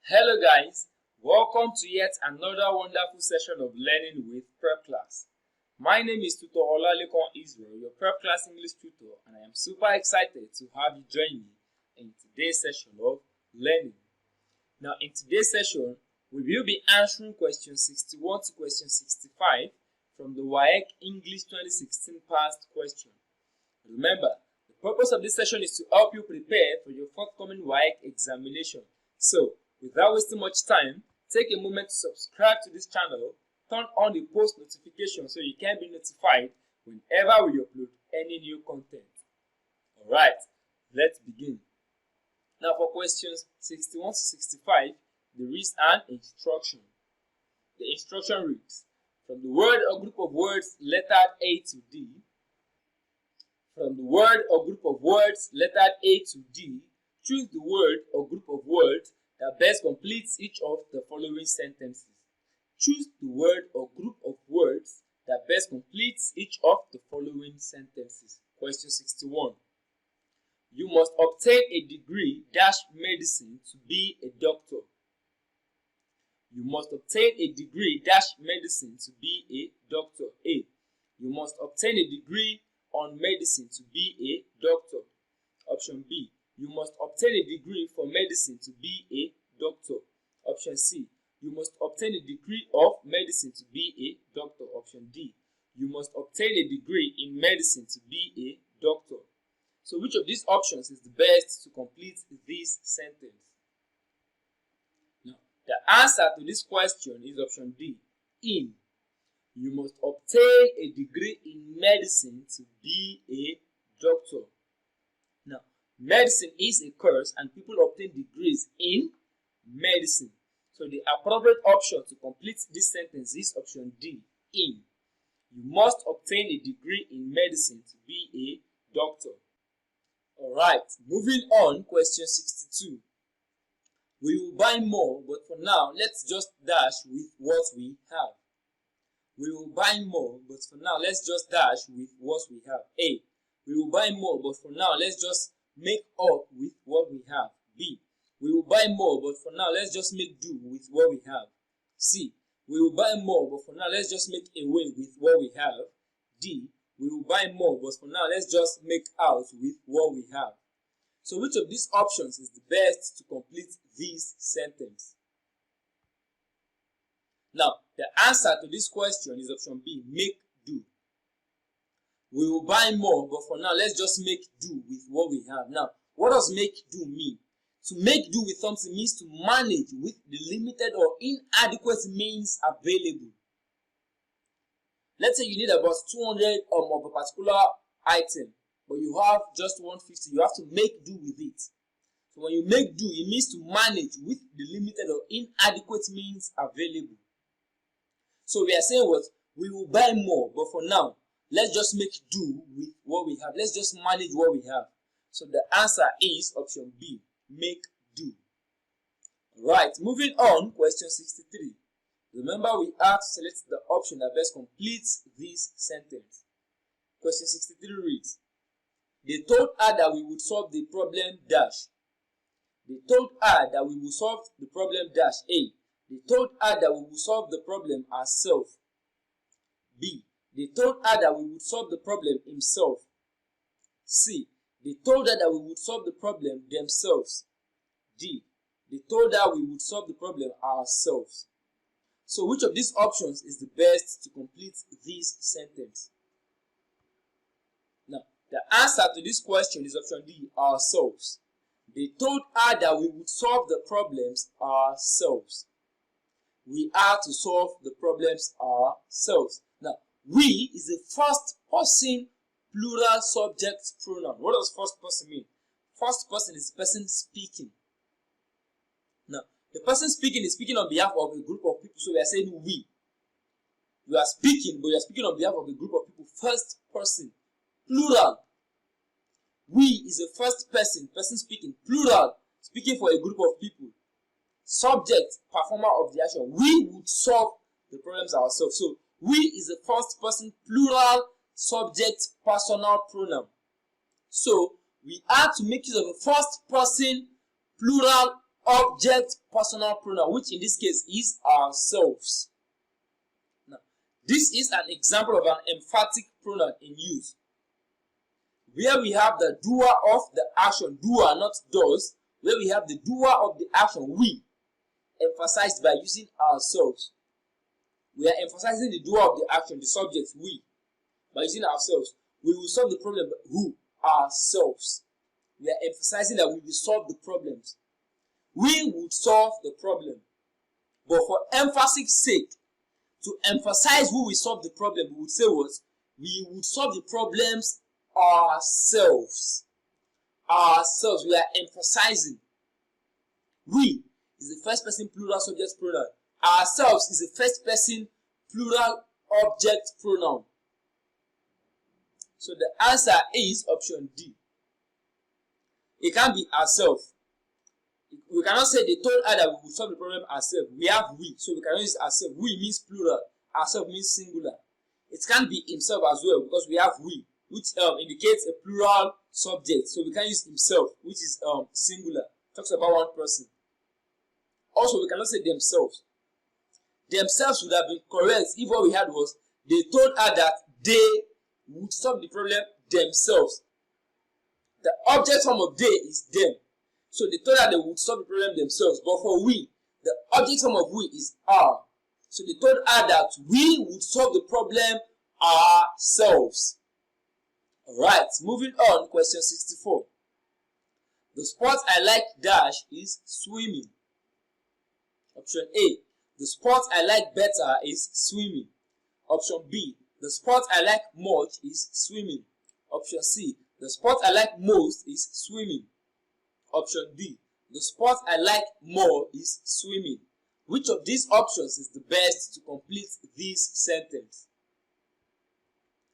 Hello guys, welcome to yet another wonderful session of learning with Prep Class. My name is Tutor Olalekon Israel, your Prep Class English tutor, and I am super excited to have you join me in today's session of learning. Now in today's session, we will be answering question 61 to question 65 from the WAEC English 2016 past question. Remember, the purpose of this session is to help you prepare for your forthcoming WAEC examination. So, without wasting much time, take a moment to subscribe to this channel, turn on the post notification so you can be notified whenever we upload any new content. Alright, let's begin. Now for questions 61 to 65, there is an instruction. The instruction reads, from the word or group of words lettered A to D, from the word or group of words lettered A to D, choose the word or group of words that best completes each of the following sentences. Choose the word or group of words that best completes each of the following sentences. Question 61. You must obtain a degree medicine to be a doctor. You must obtain a degree medicine to be a doctor. A. You must obtain a degree on medicine to be a doctor. Option B. You must obtain a degree for medicine to be a doctor. Option C. You must obtain a degree of medicine to be a doctor. Option D. You must obtain a degree in medicine to be a doctor. So which of these options is the best to complete this sentence? Now, the answer to this question is option D. In. You must obtain a degree in medicine to be a doctor. Now, medicine is a course and people obtain degrees in medicine. So the appropriate option to complete this sentence is option D, in. You must obtain a degree in medicine to be a doctor. Alright, moving on, question 62. We will buy more, but for now, let's just dash with what we have. We will buy more, but for now, let's just dash with what we have. A. We will buy more, but for now, let's just make up with what we have. B. We will buy more, but for now, let's just make do with what we have. C. We will buy more, but for now, let's just make away with what we have. D. We will buy more, but for now, let's just make out with what we have. So which of these options is the best to complete this sentence? Now, the answer to this question is option B, make do. We will buy more, but for now, let's just make do with what we have. Now, what does make do mean? To make do with something means to manage with the limited or inadequate means available. Let's say you need about 200 of a particular item, but you have just 150. You have to make do with it. So when you make do, it means to manage with the limited or inadequate means available. So we are saying what? We will buy more, but for now, let's just make do with what we have. Let's just manage what we have. So the answer is option B, make do. Right, moving on, question 63. Remember, we have to select the option that best completes this sentence. Question 63 reads, they told her that we would solve the problem dash. They told her that we would solve the problem dash. A. They told her that we would solve the problem ourselves. B. They told her that we would solve the problem himself. C. They told her that we would solve the problem themselves. D. They told her we would solve the problem ourselves. So which of these options is the best to complete this sentence? Now, the answer to this question is option D, ourselves. They told her that we would solve the problems ourselves. We are to solve the problems ourselves. Now, we is a first person plural subject pronoun. What does first person mean? First person is the person speaking. Now, the person speaking is speaking on behalf of a group of people, so we are saying we. We are speaking, but we are speaking on behalf of a group of people. First person, plural. We is a first person, person speaking, plural, speaking for a group of people. Subject, performer of the action. We would solve the problems ourselves. So, we is a first person, plural, subject, personal pronoun. So, we are to make use of a first person, plural object personal pronoun, which in this case is ourselves. Now, this is an example of an emphatic pronoun in use, where we have the doer of the action, doer not does, where we have the doer of the action, we, emphasized by using ourselves. We are emphasizing the doer of the action, the subject, we, by using ourselves. We will solve the problem, who? Ourselves. We are emphasizing that we will solve the problems. We would solve the problem. But for emphasis sake, to emphasize who will solve the problem, we would say what? We would solve the problems ourselves. Ourselves. We are emphasizing. We is the first person plural subject pronoun. Ourselves is the first person plural object pronoun. So the answer is option D. It can't be ourselves. We cannot say they told her that we will solve the problem ourselves. We have we, so we cannot use ourselves. We means plural, ourselves means singular. It can't be himself as well because we have we, which indicates a plural subject. So we can use himself, which is singular. Talks about one person. Also, we cannot say themselves. Themselves would have been correct if what we had was they told her that they would solve the problem themselves. The object form of they is them. So they told her they would solve the problem themselves. But for we, the object form of we is our. So they told her that we would solve the problem ourselves. Alright, moving on, question 64. The sport I like dash is swimming. Option A. The sport I like better is swimming. Option B. The sport I like much is swimming. Option C. The sport I like most is swimming. Option D. The sport I like more is swimming. Which of these options is the best to complete this sentence?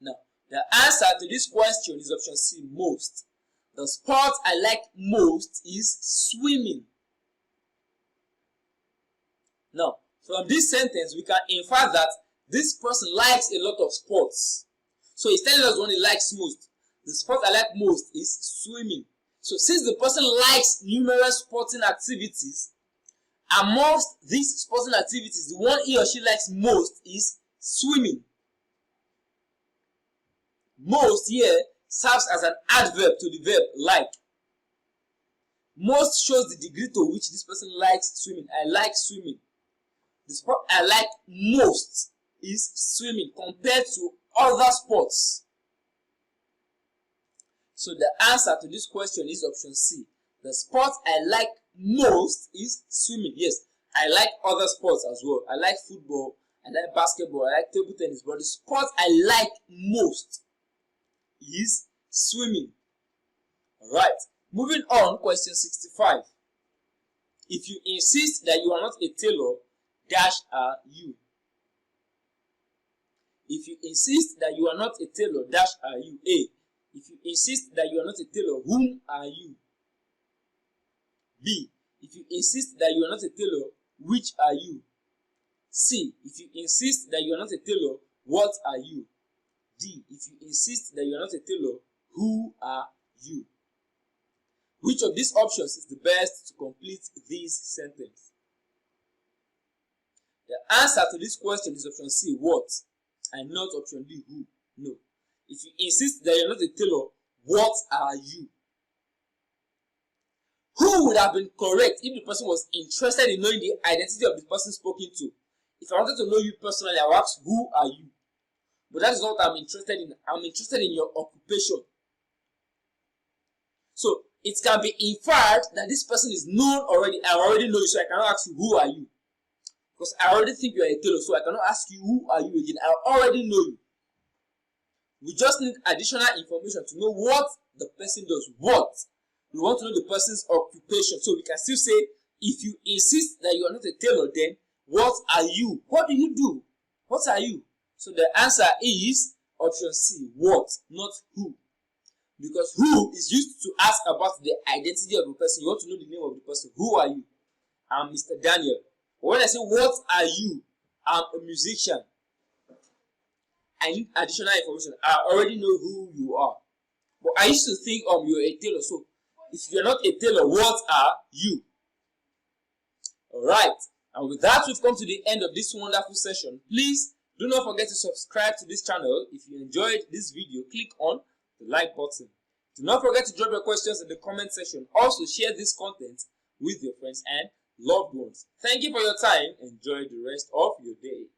Now, the answer to this question is option C, most. The sport I like most is swimming. Now, from this sentence, we can infer that this person likes a lot of sports. So he's telling us what he likes most. The sport I like most is swimming. So since the person likes numerous sporting activities, amongst these sporting activities, the one he or she likes most is swimming. Most here serves as an adverb to the verb like. Most shows the degree to which this person likes swimming. I like swimming. The sport I like most is swimming compared to other sports. So the answer to this question is option C. The sport I like most is swimming. Yes, I like other sports as well. I like football, I like basketball, I like table tennis, but the sport I like most is swimming. Alright, moving on, question 65. If you insist that you are not a tailor, dash are you. If you insist that you are not a tailor, dash are you. A. If you insist that you are not a tailor, whom are you? B. If you insist that you are not a tailor, which are you? C. If you insist that you are not a tailor, what are you? D. If you insist that you are not a tailor, who are you? Which of these options is the best to complete this sentence? The answer to this question is option C, what, and not option D, who. No. If you insist that you're not a tailor, what are you? Who would have been correct if the person was interested in knowing the identity of the person spoken to? If I wanted to know you personally, I would ask, who are you? But that is not what I'm interested in. I'm interested in your occupation. So it can be inferred that this person is known already. I already know you, so I cannot ask you, who are you? Because I already think you are a tailor, so I cannot ask you, who are you again? I already know you. We just need additional information to know what the person does. What? We want to know the person's occupation. So we can still say, if you insist that you are not a tailor, then what are you? What do you do? What are you? So the answer is option C, what, not who. Because who is used to ask about the identity of the person. You want to know the name of the person. Who are you? I'm Mr. Daniel. But when I say, what are you? I'm a musician. I need additional information. I already know who you are. But I used to think you're a tailor. So if you're not a tailor, what are you? Alright, and with that we've come to the end of this wonderful session. Please do not forget to subscribe to this channel. If you enjoyed this video, click on the like button. Do not forget to drop your questions in the comment section. Also share this content with your friends and loved ones. Thank you for your time. Enjoy the rest of your day.